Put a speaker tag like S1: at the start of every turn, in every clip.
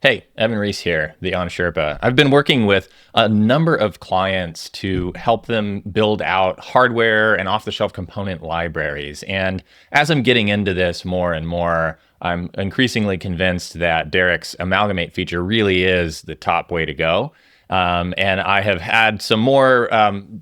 S1: Hey, Evan Reese here, the Onsherpa. I've been working with a number of clients to help them build out hardware and off-the-shelf component libraries. And as I'm getting into this more and more, I'm increasingly convinced that Derek's Amalgamate feature really is the top way to go. And I have had some more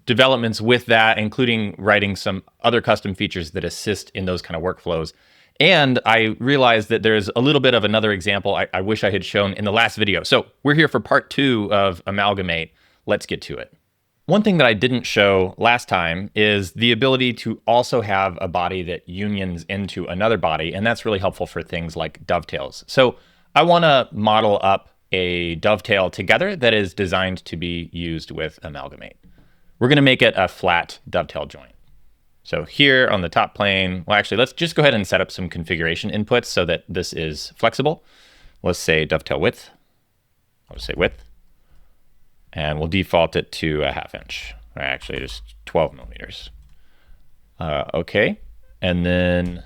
S1: developments with that, including writing some other custom features that assist in those kind of workflows. And I realized that there's a little bit of another example I wish I had shown in the last video. So we're here for part 2 of Amalgamate. Let's get to it. One thing that I didn't show last time is the ability to also have a body that unions into another body, and that's really helpful for things like dovetails. So I want to model up a dovetail together that is designed to be used with Amalgamate. We're going to make it a flat dovetail joint. So here on the top plane, well, actually, let's just go ahead and set up some configuration inputs so that this is flexible. Let's say dovetail width. I'll just say width. And we'll default it to a 1/2 inch, or actually just 12 millimeters. Okay. And then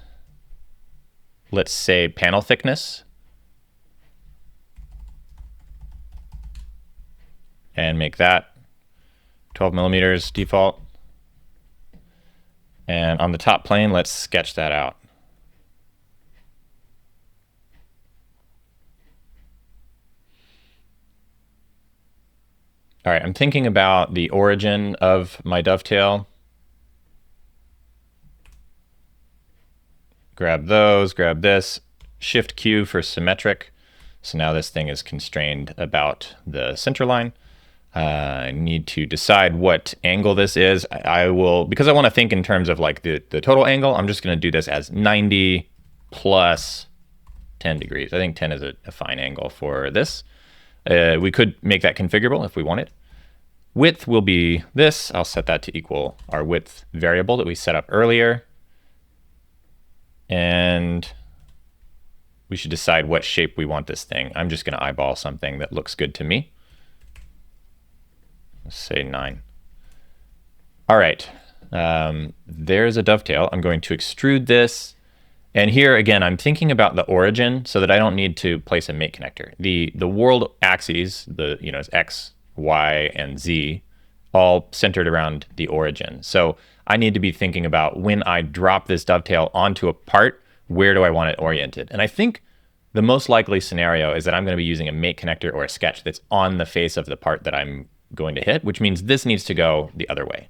S1: let's say panel thickness. And make that 12 millimeters default. And on the top plane, let's sketch that out. All right, I'm thinking about the origin of my dovetail. Grab those, grab this, Shift Q for symmetric. So now this thing is constrained about the center line. I need to decide what angle this is. I will, because I want to think in terms of like the total angle, I'm just going to do this as 90 plus 10 degrees. I think 10 is a fine angle for this. We could make that configurable if we wanted. Width will be this. I'll set that to equal our width variable that we set up earlier. And we should decide what shape we want this thing. I'm just going to eyeball something that looks good to me. Let's say 9. All right, there's a dovetail. I'm going to extrude this. And here, again, I'm thinking about the origin so that I don't need to place a mate connector. The world axes, is X, Y, and Z, all centered around the origin. So I need to be thinking about when I drop this dovetail onto a part, where do I want it oriented? And I think the most likely scenario is that I'm going to be using a mate connector or a sketch that's on the face of the part that I'm going to hit, which means this needs to go the other way.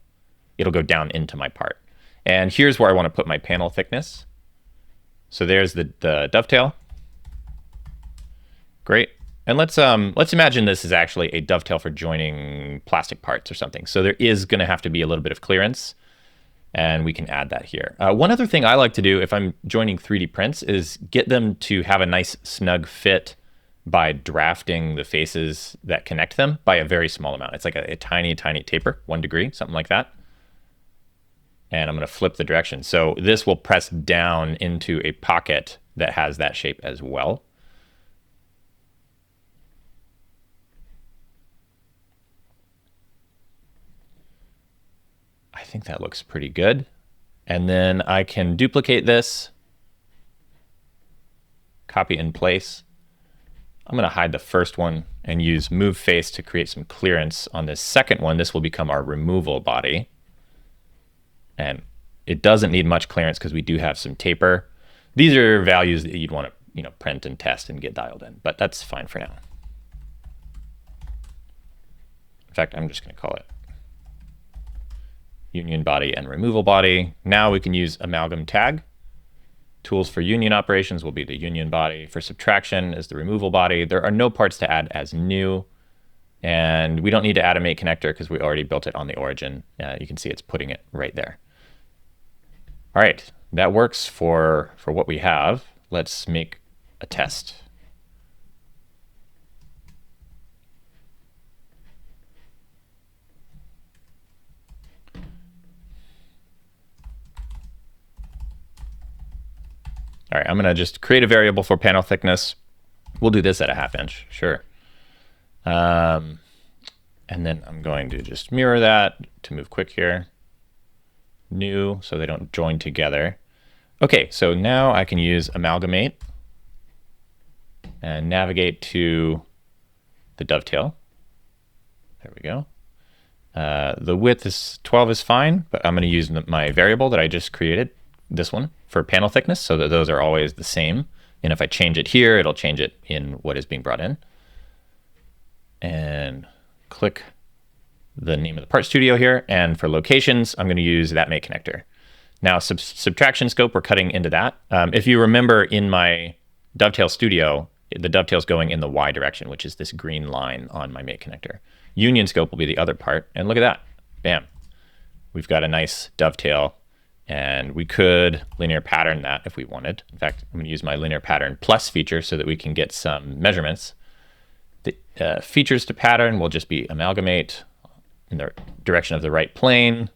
S1: It'll go down into my part. And here's where I want to put my panel thickness. So there's the dovetail. Great. And let's imagine this is actually a dovetail for joining plastic parts or something. So there is going to have to be a little bit of clearance, and we can add that here. One other thing I like to do if I'm joining 3D prints is get them to have a nice snug fit by drafting the faces that connect them by a very small amount. It's like a tiny, tiny taper, 1 degree, something like that. And I'm going to flip the direction. So this will press down into a pocket that has that shape as well. I think that looks pretty good. And then I can duplicate this, copy in place. I'm going to hide the first one and use move face to create some clearance on this second one. This will become our removal body. And it doesn't need much clearance because we do have some taper. These are values that you'd want to, print and test and get dialed in, but that's fine for now. In fact, I'm just going to call it union body and removal body. Now we can use amalgam tag. Tools for union operations will be the union body. For subtraction is the removal body. There are no parts to add as new. And we don't need to add a mate connector because we already built it on the origin. You can see it's putting it right there. All right, that works for what we have. Let's make a test. All right, I'm going to just create a variable for panel thickness. We'll do this at a 1/2 inch, sure. And then I'm going to just mirror that to move quick here. New, so they don't join together. Okay, so now I can use amalgamate and navigate to the dovetail. There we go. The width is 12 is fine, but I'm going to use my variable that I just created, this one, for panel thickness, so that those are always the same. And if I change it here, it'll change it in what is being brought in. And click the name of the Part Studio here. And for locations, I'm going to use that make connector. Now, subtraction scope, we're cutting into that. If you remember in my Dovetail Studio, the dovetail's going in the Y direction, which is this green line on my make connector. Union scope will be the other part. And look at that. Bam. We've got a nice dovetail. And we could linear pattern that if we wanted. In fact, I'm going to use my linear pattern plus feature so that we can get some measurements. The features to pattern will just be amalgamate in the direction of the right plane.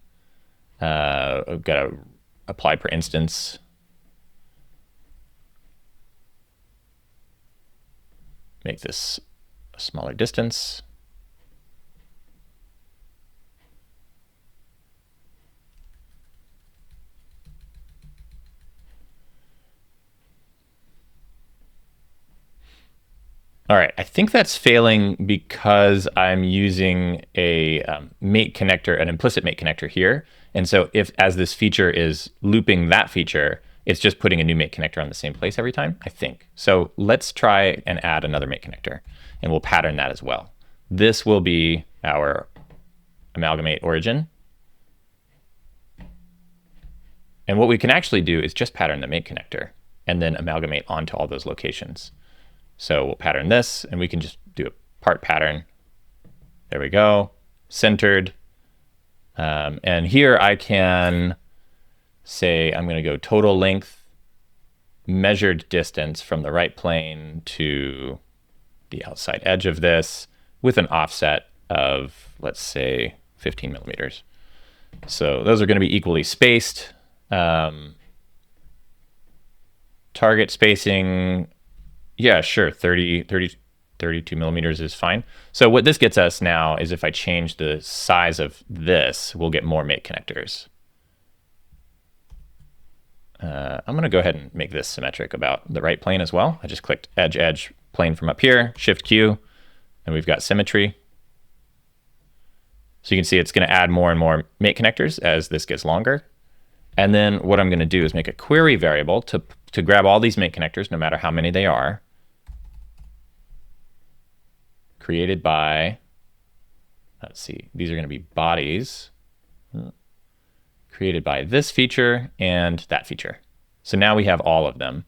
S1: I've got to apply per instance. Make this a smaller distance. All right, I think that's failing because I'm using a make connector, an implicit make connector here. And so if, as this feature is looping that feature, it's just putting a new make connector on the same place every time, I think. So let's try and add another make connector, and we'll pattern that as well. This will be our amalgamate origin. And what we can actually do is just pattern the make connector and then amalgamate onto all those locations. So we'll pattern this, and we can just do a part pattern. There we go, centered. And here I can say I'm going to go total length, measured distance from the right plane to the outside edge of this with an offset of, let's say, 15 millimeters. So those are going to be equally spaced. Target spacing, yeah, sure, 32 millimeters is fine. So what this gets us now is if I change the size of this, we'll get more make connectors. I'm going to go ahead and make this symmetric about the right plane as well. I just clicked edge, edge, plane from up here, Shift Q, and we've got symmetry. So you can see it's going to add more and more make connectors as this gets longer. And then what I'm going to do is make a query variable to grab all these make connectors, no matter how many they are, created by, let's see, these are going to be bodies, created by this feature and that feature. So now we have all of them.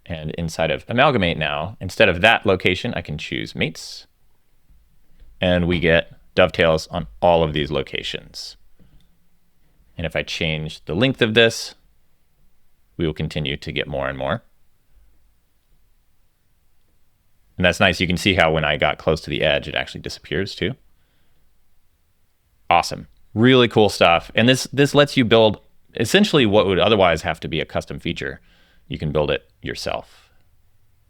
S1: And inside of amalgamate now, instead of that location, I can choose mates, and we get dovetails on all of these locations. And if I change the length of this, we will continue to get more and more. And that's nice. You can see how when I got close to the edge, it actually disappears too. Awesome. Really cool stuff. And this lets you build essentially what would otherwise have to be a custom feature. You can build it yourself.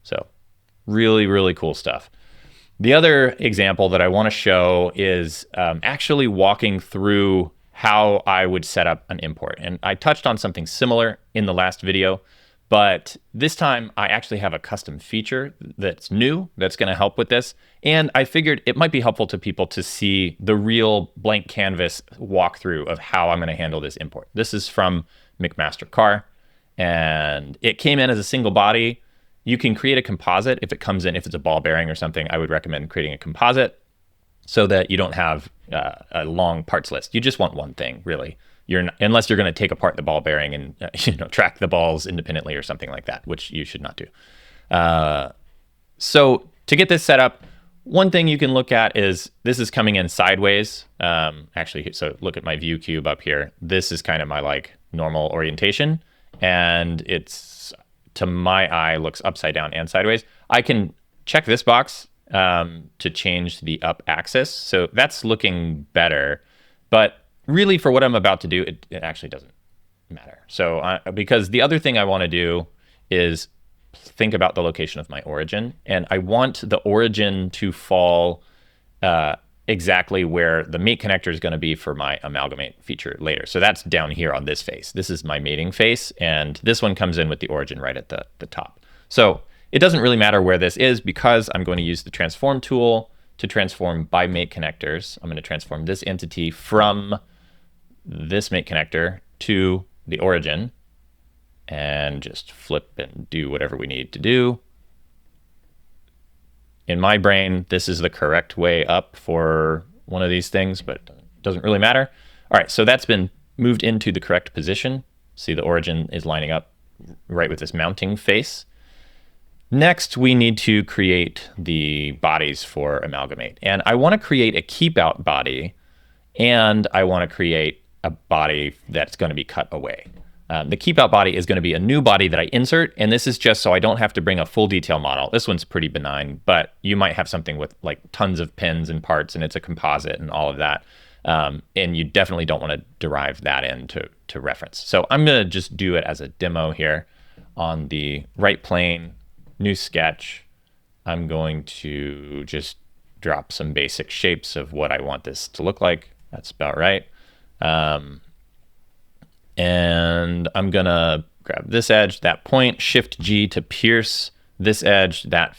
S1: So really, really cool stuff. The other example that I want to show is actually walking through how I would set up an import. And I touched on something similar in the last video, but this time I actually have a custom feature that's new that's going to help with this. And I figured it might be helpful to people to see the real blank canvas walkthrough of how I'm going to handle this import. This is from McMaster Car, and it came in as a single body. You can create a composite if it comes in, if it's a ball bearing or something. I would recommend creating a composite so that you don't have a long parts list. You just want one thing, really. Unless you're going to take apart the ball bearing and track the balls independently or something like that, which you should not do. So to get this set up, one thing you can look at is this is coming in sideways. Actually, so look at my view cube up here. This is kind of my like normal orientation, and it's, to my eye, looks upside down and sideways. I can check this box to change the up axis. So that's looking better. But really, for what I'm about to do, it actually doesn't matter. So because the other thing I want to do is think about the location of my origin. And I want the origin to fall exactly where the mate connector is going to be for my amalgamate feature later. So that's down here on this face. This is my mating face, and this one comes in with the origin right at the top. So it doesn't really matter where this is because I'm going to use the transform tool to transform by mate connectors. I'm going to transform this entity from this mate connector to the origin and just flip and do whatever we need to do. In my brain, this is the correct way up for one of these things, but it doesn't really matter. All right, so that's been moved into the correct position. See, the origin is lining up right with this mounting face. Next, we need to create the bodies for Amalgamate. And I want to create a keep out body, and I want to create a body that's going to be cut away. The keep out body is going to be a new body that I insert, and this is just so I don't have to bring a full detail model. This one's pretty benign, but you might have something with like tons of pins and parts, and it's a composite and all of that. And you definitely don't want to derive that in to reference. So I'm going to just do it as a demo here on the right plane, new sketch. I'm going to just drop some basic shapes of what I want this to look like. That's about right. And I'm gonna grab this edge, that point, Shift G to pierce this edge, that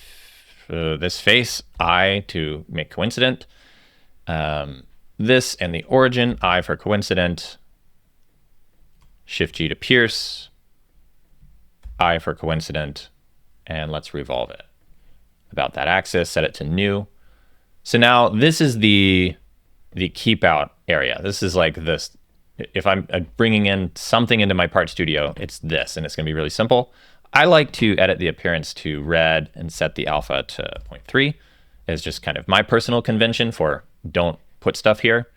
S1: this face, I to make coincident. This and the origin, I for coincident. Shift G to pierce, I for coincident, and let's revolve it. About that axis, set it to new. So now this is the keep out area. This is like this. If I'm bringing in something into my part studio, it's this, and it's going to be really simple. I like to edit the appearance to red and set the alpha to 0.3 as just kind of my personal convention for don't put stuff here.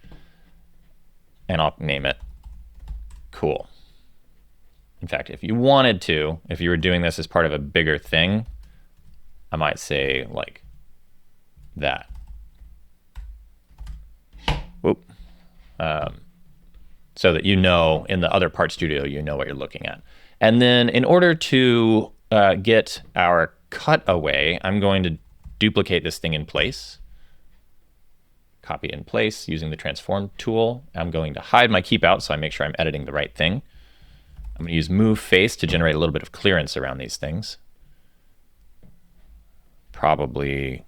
S1: And I'll name it cool. In fact, if you wanted to, if you were doing this as part of a bigger thing, I might say like that. Whoop. So that you know in the other part studio, you know what you're looking at. And then in order to get our cut away, I'm going to duplicate this thing in place. Copy in place using the transform tool. I'm going to hide my keep out so I make sure I'm editing the right thing. I'm going to use move face to generate a little bit of clearance around these things. Probably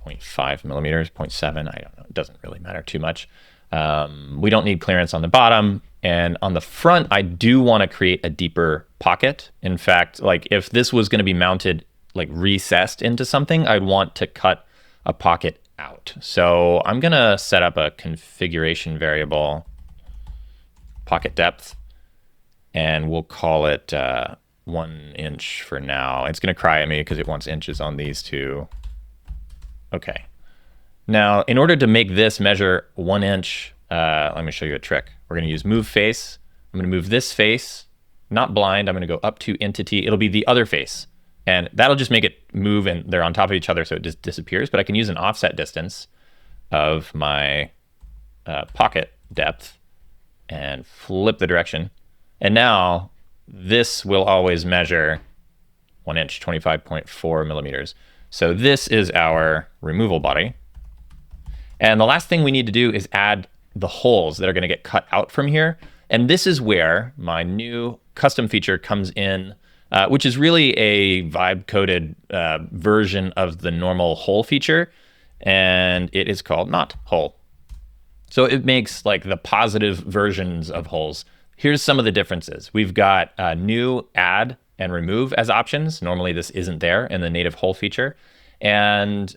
S1: 0.5 millimeters, 0.7, I don't know, it doesn't really matter too much. We don't need clearance on the bottom, and on the front, I do want to create a deeper pocket. In fact, like if this was going to be mounted, like recessed into something, I'd want to cut a pocket out. So I'm going to set up a configuration variable, pocket depth, and we'll call it 1 inch for now. It's going to cry at me because it wants inches on these two. Okay. Now, in order to make this measure 1 inch, let me show you a trick. We're going to use move face. I'm going to move this face, not blind. I'm going to go up to entity. It'll be the other face. And that'll just make it move, and they're on top of each other, so it just disappears. But I can use an offset distance of my pocket depth and flip the direction. And now this will always measure 1 inch, 25.4 millimeters. So this is our removal body. And the last thing we need to do is add the holes that are going to get cut out from here. And this is where my new custom feature comes in, which is really a vibe-coded version of the normal hole feature. And it is called not hole. So it makes like the positive versions of holes. Here's some of the differences. We've got new, add, and remove as options. Normally this isn't there in the native hole feature. And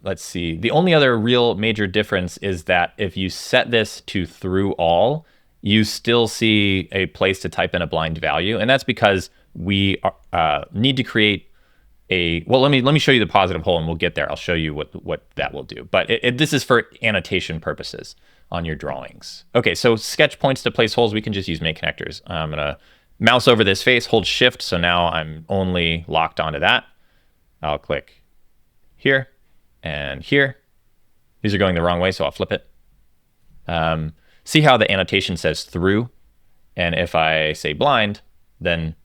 S1: let's see, the only other real major difference is that if you set this to through all, you still see a place to type in a blind value. And that's because we need to create a, well, let me show you the positive hole and we'll get there. I'll show you what that will do. But this is for annotation purposes on your drawings. Okay, so sketch points to place holes, we can just use make connectors. I'm gonna mouse over this face, hold shift, so now I'm only locked onto that. I'll click here and here. These are going the wrong way, so I'll flip it. See how the annotation says through? And if I say blind, then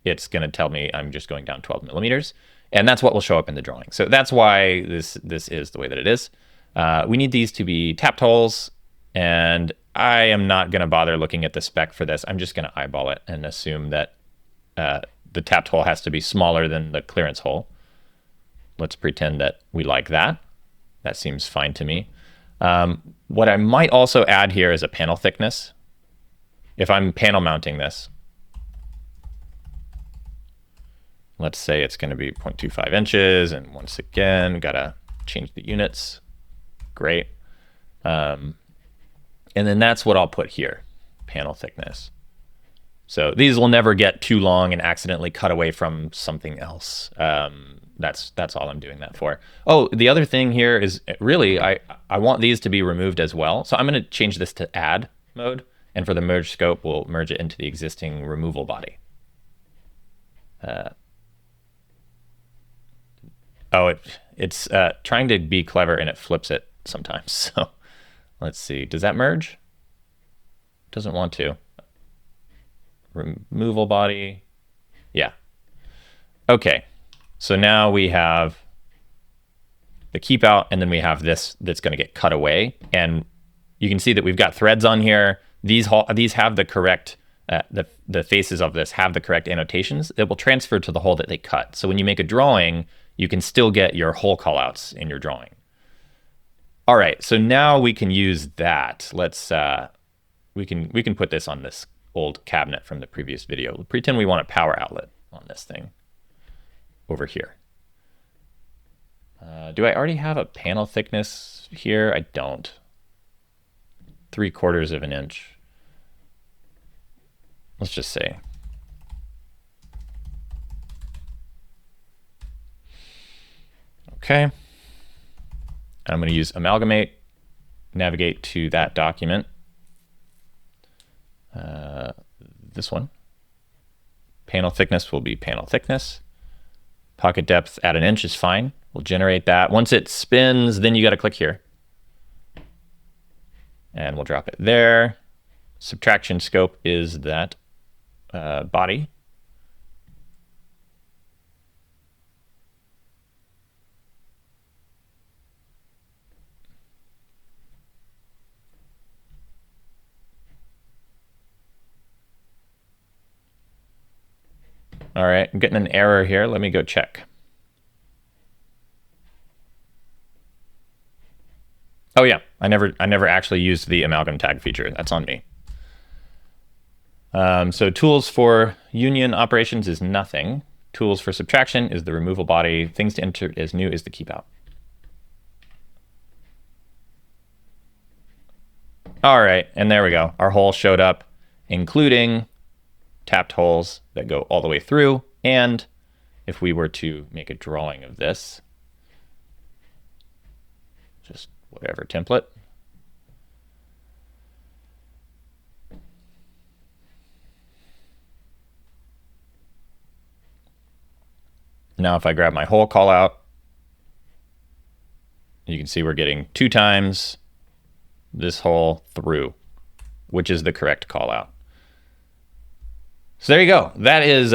S1: it's going to tell me I'm just going down 12 millimeters. And that's what will show up in the drawing. So that's why this is the way that it is. We need these to be tapped holes, and I am not going to bother looking at the spec for this. I'm just going to eyeball it and assume that the tapped hole has to be smaller than the clearance hole. Let's pretend that we like that. That seems fine to me. What I might also add here is a panel thickness. If I'm panel mounting this, let's say it's going to be 0.25 inches, and once again, got to change the units. Great. And then that's what I'll put here, panel thickness. So these will never get too long and accidentally cut away from something else. That's all I'm doing that for. Oh, the other thing here is really, I want these to be removed as well. So I'm going to change this to add mode. And for the merge scope, we'll merge it into the existing removal body. It's trying to be clever and it flips it sometimes. So let's see, does that merge? Doesn't want to. Removal body, yeah. Okay, so now we have the keep out, and then we have this that's going to get cut away, and you can see that we've got threads on here. These have the correct, the faces of this have the correct annotations that will transfer to the hole that they cut. So when you make a drawing, you can still get your hole callouts in your drawing. All right, so now we can use that. Let's we can put this on this old cabinet from the previous video. Pretend we want a power outlet on this thing over here. Do I already have a panel thickness here? I don't. 3/4 of an inch. Let's just say. Okay. I'm going to use Amalgamate, navigate to that document. This one. Panel thickness will be panel thickness. Pocket depth at 1 inch is fine. We'll generate that. Once it spins, then you got to click here. And we'll drop it there. Subtraction scope is that body. All right, I'm getting an error here. Let me go check. Oh yeah, I never actually used the amalgam tag feature. That's on me. So tools for union operations is nothing. Tools for subtraction is the removal body. Things to enter as new is the keep out. All right, and there we go. Our hole showed up, including tapped holes that go all the way through. And if we were to make a drawing of this, just whatever template. Now if I grab my hole call out, you can see we're getting 2 times this hole through, which is the correct call out. So there you go. That is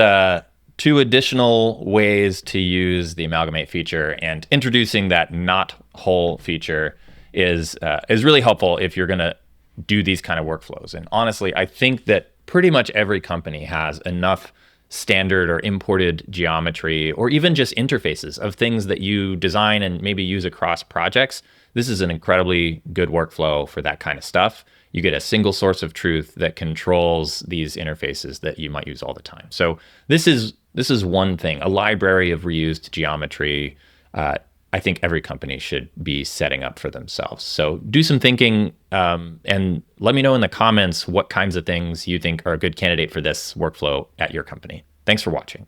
S1: 2 additional ways to use the Amalgamate feature, and introducing that not hole feature is really helpful if you're going to do these kind of workflows. And honestly, I think that pretty much every company has enough standard or imported geometry, or even just interfaces of things that you design and maybe use across projects. This is an incredibly good workflow for that kind of stuff. You get a single source of truth that controls these interfaces that you might use all the time. So this is one thing, a library of reused geometry. I think every company should be setting up for themselves. So do some thinking, and let me know in the comments what kinds of things you think are a good candidate for this workflow at your company. Thanks for watching.